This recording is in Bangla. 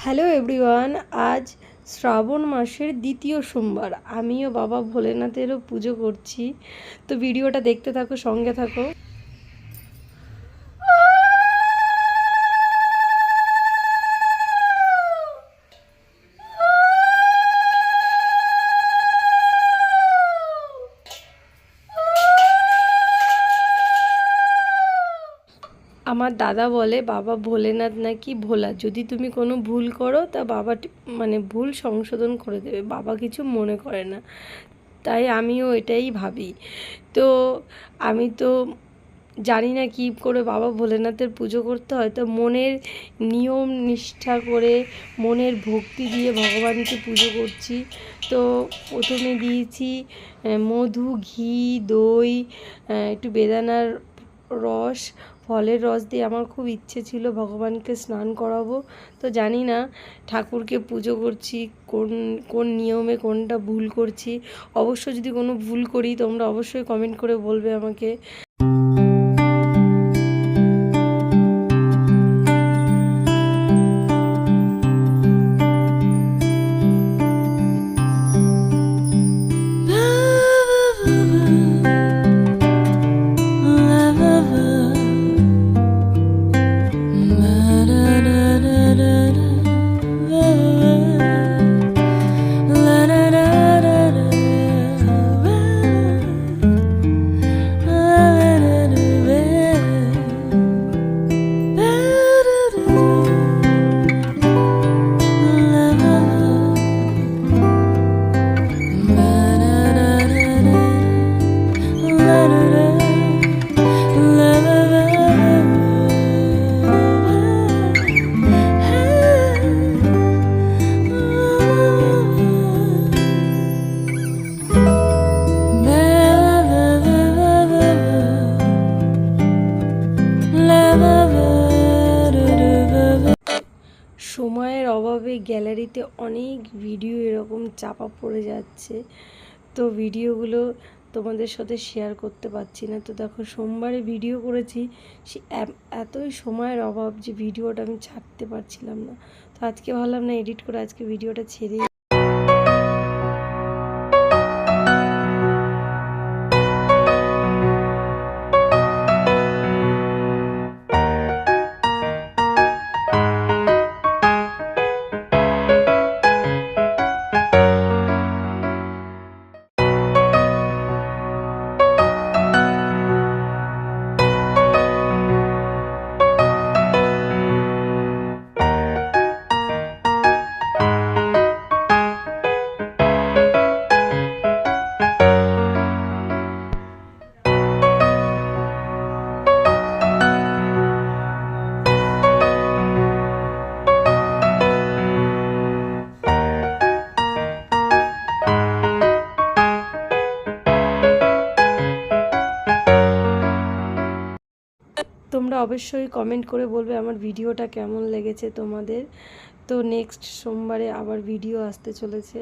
হ্যালো এভরিওয়ান, আজ শ্রাবণ মাসের দ্বিতীয় সোমবার। আমিও বাবা ভোলেনাথেরও পুজো করছি, তো ভিডিওটা দেখতে থাকো, সঙ্গে থাকো। আমার দাদা বলে বাবা ভোলেনাথ নাকি ভোলা, যদি তুমি কোনো ভুল করো তা বাবা ভুল সংশোধন করে দেবে, বাবা কিছু মনে করে না। তাই আমিও এটাই ভাবি। তো আমি তো জানি না কী করে বাবা ভোলেনাথের পুজো করতে হয়, তো মনের নিয়ম নিষ্ঠা করে মনের ভক্তি দিয়ে ভগবানকে পুজো করছি। তো প্রথমে দিয়েছি মধু, ঘি, দই, একটু বেদানার রস, ফলের রস দিয়ে। আমার খুব ইচ্ছে ছিল ভগবানকে স্নান করাবো। তো জানি না ঠাকুরকে পুজো করছি কোন কোন নিয়মে, কোনটা ভুল করছি। অবশ্য যদি কোনো ভুল করি তোমরা অবশ্যই কমেন্ট করে বলবে আমাকে। সময়ের অভাবে গ্যালারিতে অনেক ভিডিও এরকম চাপা পড়ে যাচ্ছে, তো ভিডিওগুলো তোমাদের সাথে শেয়ার করতে পারছি না। তো দেখো, সোমবারে ভিডিও করেছি, সে এতই সময়ের অভাব যে ভিডিওটা আমি ছাড়তে পারছিলাম না। তো আজকে ভাবলাম না এডিট করে আজকে ভিডিওটা ছেড়ে। তোমরা অবশ্যই কমেন্ট করে বলবে আমার ভিডিওটা কেমন লেগেছে তোমাদের। তো নেক্সট সোমবারে আবার ভিডিও আসতে চলেছে।